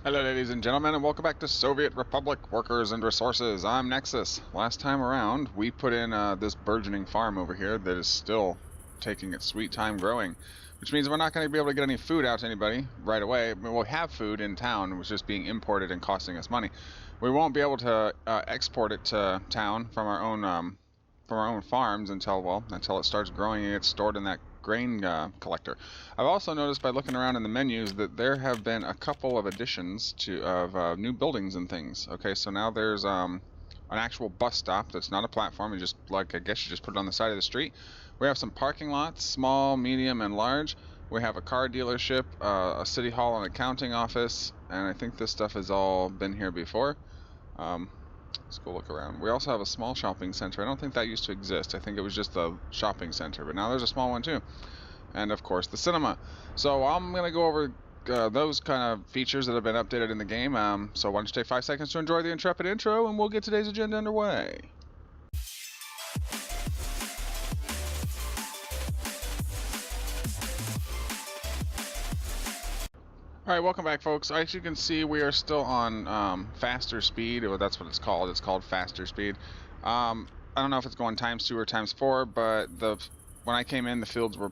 Hello, ladies and gentlemen, and welcome back to Soviet Republic Workers and Resources. I'm Nexxus. Last time around, we put in this burgeoning farm over here that is still taking its sweet time growing, which means we're not going to be able to get any food out to anybody right away. I mean, we'll have food in town, it was just being imported and costing us money. We won't be able to export it to town from our own farms until it starts growing and gets stored in that grain collector. I've also noticed by looking around in the menus that there have been a couple of additions of new buildings and things. Okay, so now there's an actual bus stop that's not a platform. You just I guess you just put it on the side of the street. We have some parking lots, small, medium, and large. We have a car dealership, a city hall, and accounting office, and I think this stuff has all been here before. Let's go look around. We also have a small shopping center. I don't think that used to exist. I think it was just a shopping center, but now there's a small one too. And of course, the cinema. So I'm going to go over those kind of features that have been updated in the game. So why don't you take 5 seconds to enjoy the intrepid intro, and we'll get today's agenda underway. Alright, welcome back, folks. As you can see, we are still on faster speed. Well, that's what it's called. It's called faster speed. I don't know if it's going ×2 or ×4, but when I came in, the fields were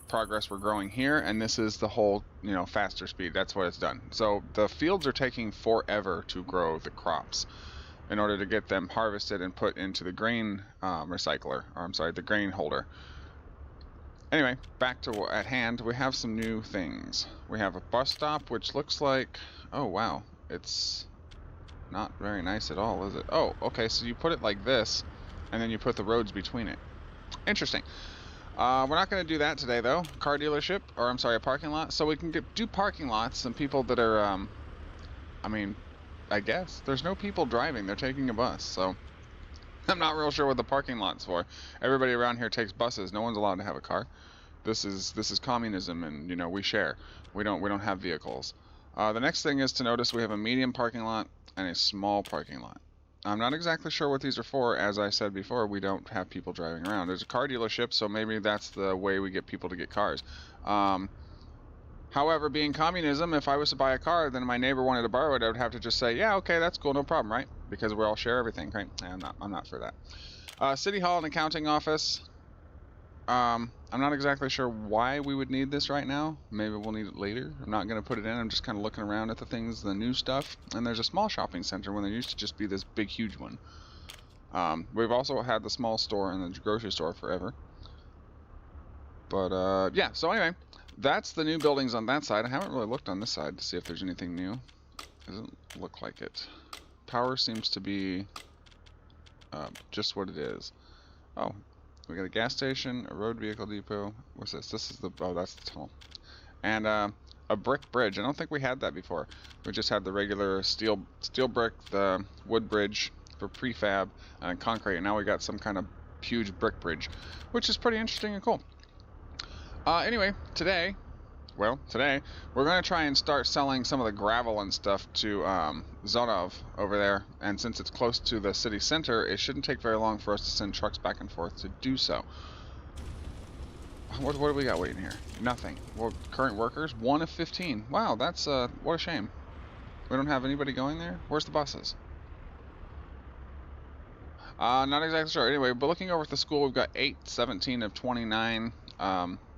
growing here, and this is the whole, faster speed. That's what it's done. So the fields are taking forever to grow the crops in order to get them harvested and put into the grain recycler, or I'm sorry, the grain holder. Anyway, back to at hand, we have some new things. We have a bus stop, which looks like... Oh, wow. It's not very nice at all, is it? Oh, okay, so you put it like this, and then you put the roads between it. Interesting. We're not going to do that today, though. Car dealership, or I'm sorry, a parking lot. So we can do parking lots, and people that are, I guess. There's no people driving. They're taking a bus, so... I'm not real sure what the parking lot's for. Everybody around here takes buses. No one's allowed to have a car. This is communism, and we share. We don't have vehicles. The next thing is to notice we have a medium parking lot and a small parking lot. I'm not exactly sure what these are for. As I said before, we don't have people driving around. There's a car dealership, so maybe that's the way we get people to get cars. However, being communism, if I was to buy a car, then my neighbor wanted to borrow it, I would have to just say, yeah, okay, that's cool, no problem, right? Because we all share everything, right? I'm not for that. City Hall and accounting office. I'm not exactly sure why we would need this right now. Maybe we'll need it later. I'm not going to put it in. I'm just kind of looking around at the things, the new stuff. And there's a small shopping center when there used to just be this big, huge one. We've also had the small store and the grocery store forever. But, yeah, so anyway. That's the new buildings on that side. I haven't really looked on this side to see if there's anything new. Doesn't look like it. Power seems to be just what it is. Oh, we got a gas station, a road vehicle depot. What's this? This is that's the tunnel. And a brick bridge. I don't think we had that before. We just had the regular steel brick, the wood bridge for prefab, and concrete. And now we got some kind of huge brick bridge, which is pretty interesting and cool. Anyway, today, we're going to try and start selling some of the gravel and stuff to Zonov over there, and since it's close to the city center, it shouldn't take very long for us to send trucks back and forth to do so. What do we got waiting here? Nothing. Well, current workers, 1 of 15. Wow, that's, what a shame. We don't have anybody going there? Where's the buses? Not exactly sure. Anyway, but looking over at the school, we've got 17 of 29,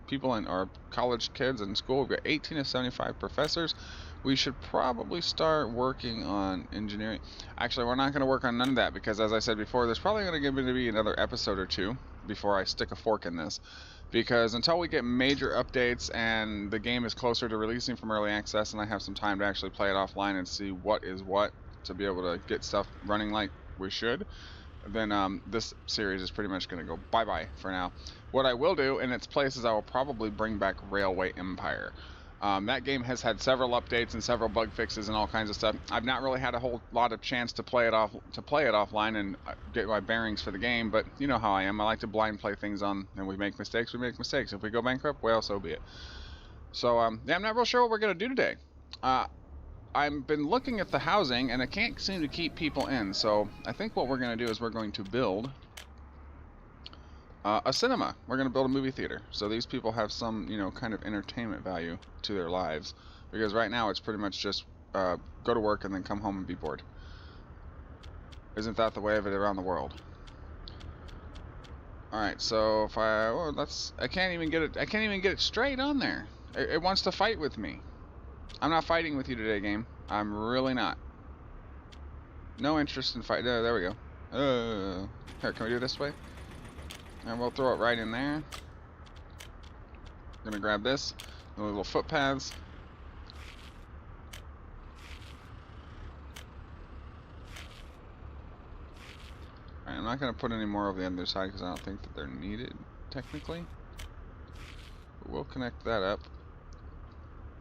people in our college kids in school. We've got 18 of 75 professors. We should probably start working on engineering. Actually, we're not going to work on none of that because, as I said before, there's probably going to be another episode or two before I stick a fork in this. Because until we get major updates and the game is closer to releasing from early access and I have some time to actually play it offline and see what is what to be able to get stuff running like we should, then this series is pretty much going to go bye-bye for now. What I will do in its place is I will probably bring back Railway Empire. That game has had several updates and several bug fixes and all kinds of stuff. I've not really had a whole lot of chance to play it offline and get my bearings for the game, but you know how I am. I like to blind play things on, and we make mistakes. If we go bankrupt, well, so be it. So yeah, I'm not real sure what we're going to do today. I've been looking at the housing, and I can't seem to keep people in, so I think what we're going to do is we're going to build a cinema. We're going to build a movie theater, so these people have some, kind of entertainment value to their lives, because right now it's pretty much just go to work and then come home and be bored. Isn't that the way of it around the world? All right, so if I can't even get it straight on there. It wants to fight with me. I'm not fighting with you today, game. I'm really not. No interest in fight. There we go. Here, can we do it this way? And we'll throw it right in there. I'm gonna grab this. The little footpaths. Alright, I'm not gonna put any more over the other side because I don't think that they're needed, technically. But we'll connect that up.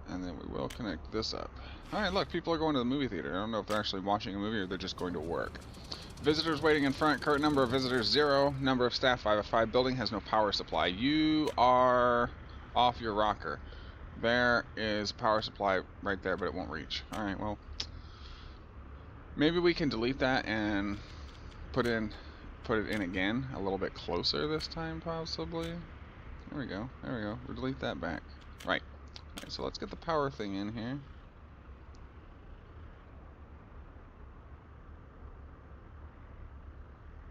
And then we will connect this up. Alright, look, people are going to the movie theater. I don't know if they're actually watching a movie or they're just going to work. Visitors waiting in front. Current number of visitors 0. Number of staff 5 of 5. Building has no power supply. You are off your rocker. There is power supply right there, but it won't reach. Alright, well, maybe we can delete that and put it in again a little bit closer this time, possibly. There we go. There we go. We'll delete that back. Right. Alright, so let's get the power thing in here.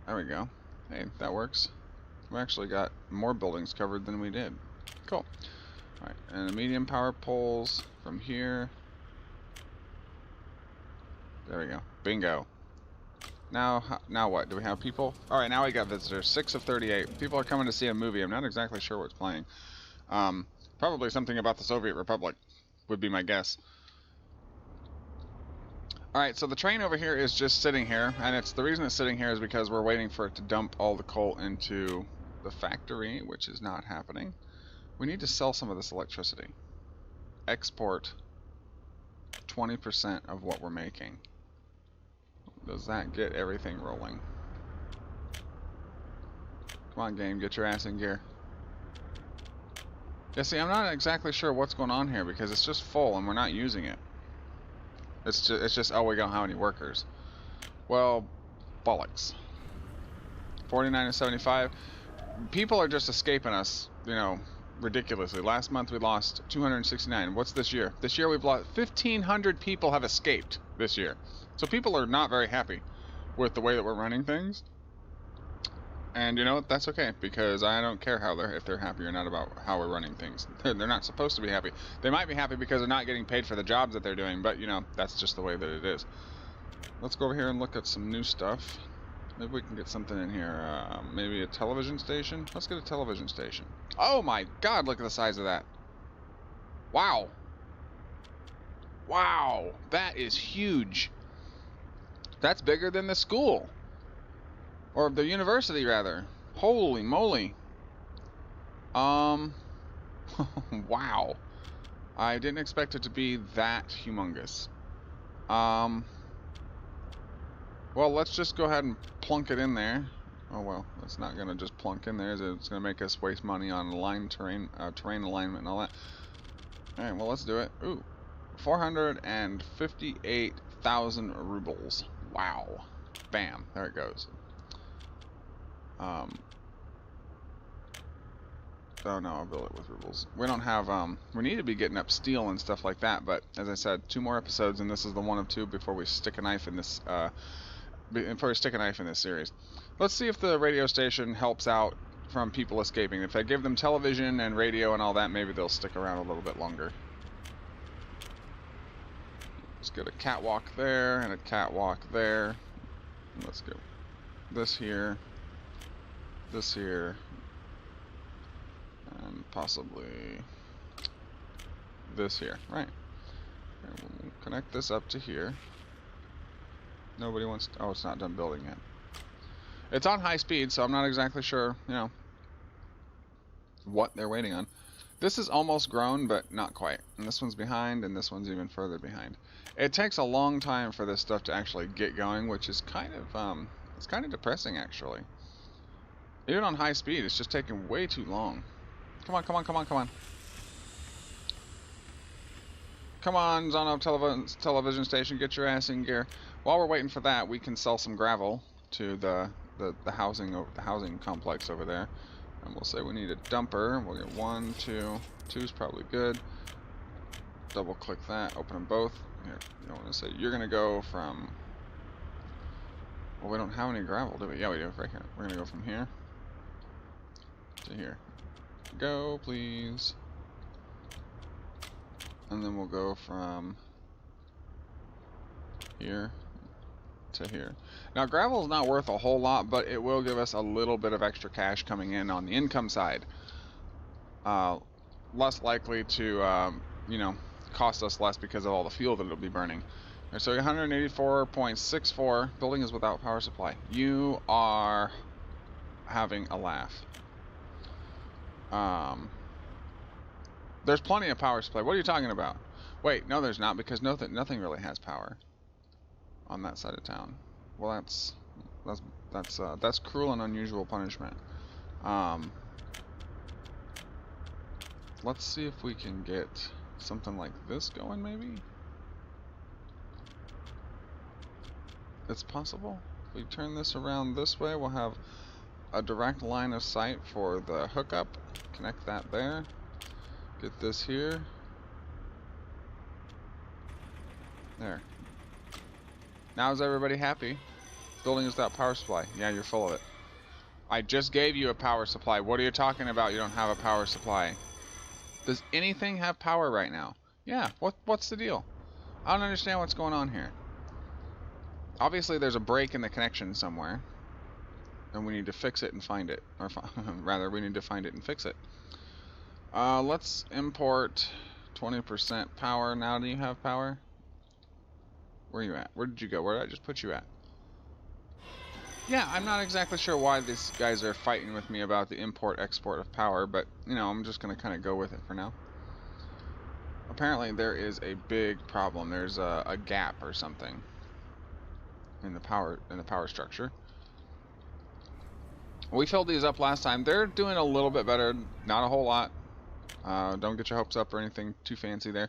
There we go. Hey, that works. We actually got more buildings covered than we did. Cool. Alright, and the medium power poles from here. There we go. Bingo. Now what? Do we have people? Alright, now we got visitors. 6 of 38. People are coming to see a movie. I'm not exactly sure what's playing. Probably something about the Soviet Republic would be my guess. Alright, so the train over here is just sitting here, and the reason it's sitting here is because we're waiting for it to dump all the coal into the factory, which is not happening. We need to sell some of this electricity. Export 20% of what we're making. Does that get everything rolling? Come on, game, get your ass in gear. Yeah, see, I'm not exactly sure what's going on here because it's just full and we're not using it. It's just, oh, we don't have any workers. Well, bollocks. 49 to 75. People are just escaping us, you know, ridiculously. Last month we lost 269. What's this year? This year we've lost 1,500 people have escaped this year. So people are not very happy with the way that we're running things. And you know, that's okay, because I don't care if they're happy or not about how we're running things. They're not supposed to be happy. They might be happy because they're not getting paid for the jobs that they're doing, but you know, that's just the way that it is. Let's go over here and look at some new stuff. Maybe we can get something in here. Maybe a television station? Let's get a television station. Oh my god, look at the size of that. Wow. Wow, that is huge. That's bigger than the school. Or the university, rather. Holy moly. Wow. I didn't expect it to be that humongous. Well, let's just go ahead and plunk it in there. Oh, well, it's not going to just plunk in there. It's going to make us waste money on terrain alignment and all that. Alright, well, let's do it. Ooh. 458,000 rubles. Wow. Bam. There it goes. Oh no, I'll build it with rubles. We don't have, we need to be getting up steel and stuff like that, but as I said, 2 more episodes, and this is the one of 2 before we stick a knife in this, series. Let's see if the radio station helps out from people escaping. If I give them television and radio and all that, maybe they'll stick around a little bit longer. Let's get a catwalk there, and a catwalk there. Let's go this here. This here, and possibly this here, right? And we'll connect this up to here. Nobody wants to, oh, it's not done building yet. It's on high speed, so I'm not exactly sure, you know, what they're waiting on. This is almost grown, but not quite. And this one's behind, and this one's even further behind. It takes a long time for this stuff to actually get going, which is kind of, it's kind of depressing, actually. Even on high speed, it's just taking way too long. Come on, come on, come on, come on. Come on, Zono television station, get your ass in gear. While we're waiting for that, we can sell some gravel to the housing complex over there. And we'll say we need a dumper. We'll get 1, 2. 2's probably good. double click that, open them both. Here, you want to say you're going to go from, well, we don't have any gravel, do we? Yeah, we do, right here. We're going to go from here to here. Go, please. And then we'll go from here to here. Now, gravel is not worth a whole lot, but it will give us a little bit of extra cash coming in on the income side. Less likely to, you know, cost us less because of all the fuel that it'll be burning. Right, so 184.64, building is without power supply. You are having a laugh. There's plenty of power supply. What are you talking about? Wait, no, there's not, because nothing really has power on that side of town. Well, that's cruel and unusual punishment. Let's see if we can get something like this going, maybe. It's possible. If we turn this around this way, we'll have a direct line of sight for the hookup. Connect that there. Get this here. There. Now is everybody happy? Building is without power supply. Yeah, you're full of it. I just gave you a power supply. What are you talking about? You don't have a power supply. Does anything have power right now? Yeah, what's the deal? I don't understand what's going on here. Obviously there's a break in the connection somewhere, and we need to fix it and find it. Or rather, we need to find it and fix it. Let's import 20% power. Now do you have power? Where are you at? Where did you go? Where did I just put you at? Yeah, I'm not exactly sure why these guys are fighting with me about the import-export of power, but, you know, I'm just going to kind of go with it for now. Apparently there is a big problem. There's a gap or something in the power structure. We filled these up last time. They're doing a little bit better, not a whole lot. Don't get your hopes up or anything too fancy there.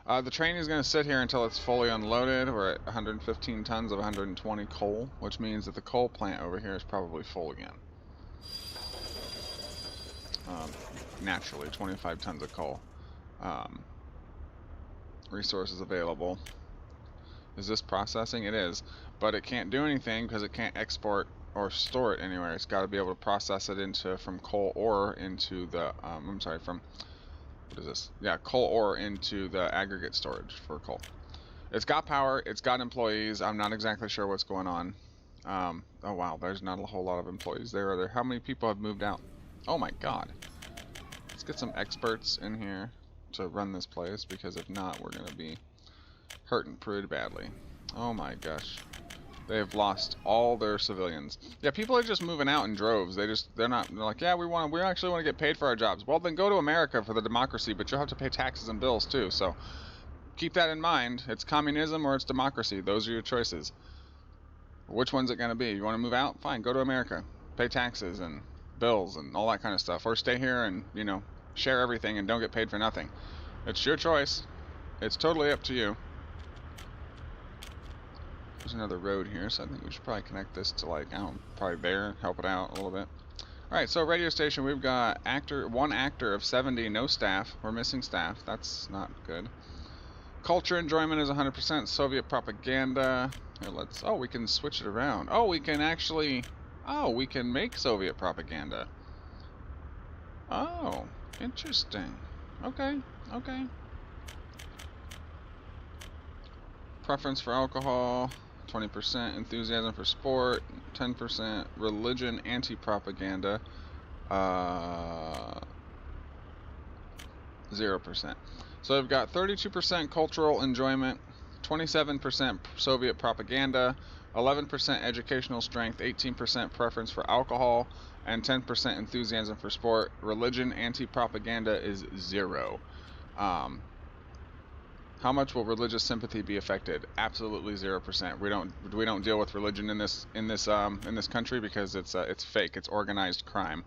The train is going to sit here until it's fully unloaded. We're at 115 tons of 120 coal, which means that the coal plant over here is probably full again. Naturally, 25 tons of coal. Resources available. Is this processing? It is, but it can't do anything because it can't export or store it anywhere. It's got to be able to process it from coal ore into the, I'm sorry, from, what is this? Yeah, coal ore into the aggregate storage for coal. It's got power, it's got employees. I'm not exactly sure what's going on. Oh wow, there's not a whole lot of employees there, are there? How many people have moved out? Oh my god. Let's get some experts in here to run this place, because if not, we're gonna be hurting pretty badly. Oh my gosh. They have lost all their civilians. Yeah, people are just moving out in droves. They're like, yeah, we actually want to get paid for our jobs. Well, then go to America for the democracy, but you'll have to pay taxes and bills too. So keep that in mind. It's communism or it's democracy. Those are your choices. Which one's it going to be? You want to move out? Fine, go to America. Pay taxes and bills and all that kind of stuff. Or stay here and, you know, share everything and don't get paid for nothing. It's your choice. It's totally up to you. There's another road here, so I think we should probably connect this to, like, I don't know, probably there, help it out a little bit. Alright, so radio station, we've got one actor of 70, no staff. We're missing staff. That's not good. Culture enjoyment is 100%. Soviet propaganda. Here, oh, we can switch it around. Oh, we can actually, we can make Soviet propaganda. Oh, interesting. Okay, okay. Preference for alcohol. 20% enthusiasm for sport, 10% religion, anti-propaganda, 0%. So we've got 32% cultural enjoyment, 27% Soviet propaganda, 11% educational strength, 18% preference for alcohol, and 10% enthusiasm for sport. Religion, anti-propaganda is 0. How much will religious sympathy be affected? Absolutely 0%. We don't deal with religion in this country because it's fake. It's organized crime.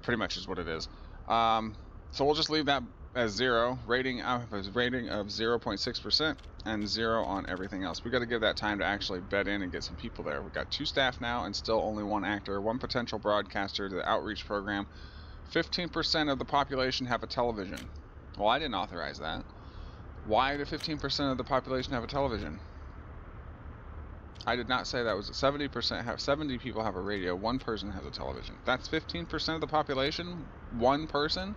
Pretty much is what it is. So we'll just leave that as 0. Rating of 0.6% and 0 on everything else. We got to give that time to actually bed in and get some people there. We've got 2 staff now and still only 1 actor, 1 potential broadcaster to the outreach program. 15% of the population have a television. Well, I didn't authorize that. Why do 15% of the population have a television? I did not say that. Was 70% have 70 people have a radio, one person has a television. That's 15% of the population? One person?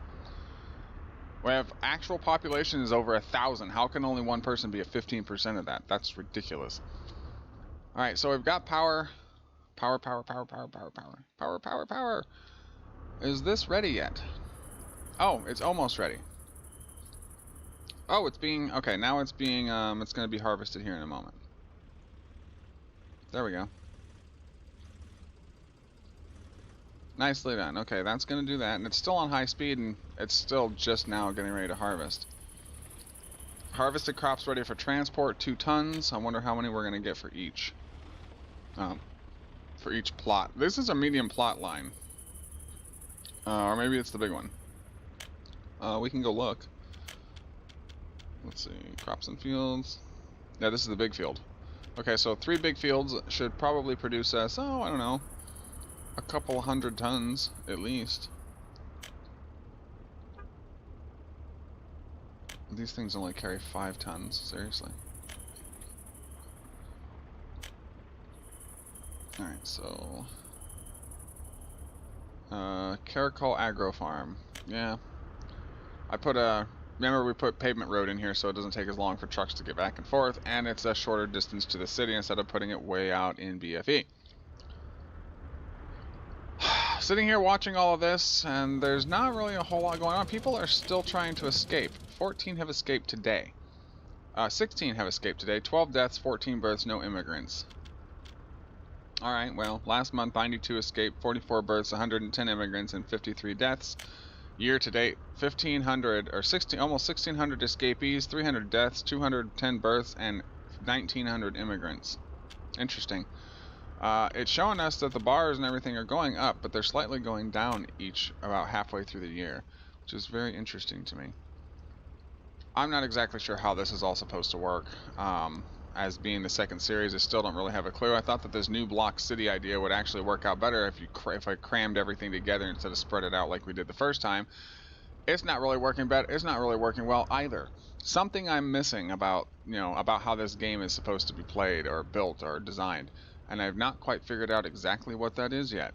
We have actual population is over 1,000. How can only one person be a 15% of that? That's ridiculous. Alright, so we've got power. Power. Is this ready yet? Oh, it's almost ready. Oh, it's being, okay, now it's being, it's going to be harvested here in a moment. There we go. Nicely done. Okay, that's going to do that, and it's still on high speed, and it's still just now getting ready to harvest. Harvested crops ready for transport, 2 tons. I wonder how many we're going to get for each plot. This is a medium plot line. Or maybe it's the big one. We can go look. Let's see, crops and fields. Yeah, this is the big field. Okay, so 3 big fields should probably produce us, oh, I don't know, a couple 100 tons at least. These things only carry 5 tons, seriously. Alright, so Caracol Agro Farm. Yeah. I put remember we put pavement road in here so it doesn't take as long for trucks to get back and forth, and it's a shorter distance to the city instead of putting it way out in BFE. Sitting here watching all of this, and there's not really a whole lot going on. People are still trying to escape. 14 have escaped today. 16 have escaped today. 12 deaths, 14 births, no immigrants. Alright, well, last month 92 escaped, 44 births, 110 immigrants, and 53 deaths. Year to date, 1,500 or 16, almost 1,600 escapees, 300 deaths, 210 births, and 1,900 immigrants. Interesting. It's showing us that the bars and everything are going up, but they're slightly going down each about halfway through the year, which is very interesting to me. I'm not exactly sure how this is all supposed to work. As being the second series, I still don't really have a clue. I thought that this new block city idea would actually work out better if I crammed everything together instead of spread it out like we did the first time. It's not really working better. It's not really working well either. Something I'm missing about, about how this game is supposed to be played or built or designed, and I've not quite figured out exactly what that is yet.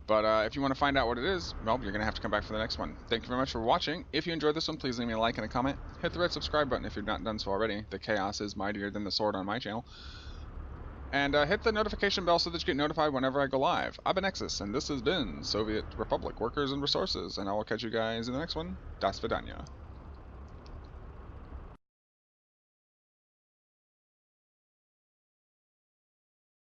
But if you want to find out what it is, well, you're going to have to come back for the next one. Thank you very much for watching. If you enjoyed this one, please leave me a like and a comment. Hit the red subscribe button if you've not done so already. The chaos is mightier than the sword on my channel. And hit the notification bell so that you get notified whenever I go live. I've been Nexxus, and this has been Soviet Republic Workers and Resources. And I will catch you guys in the next one. Das Vidanya.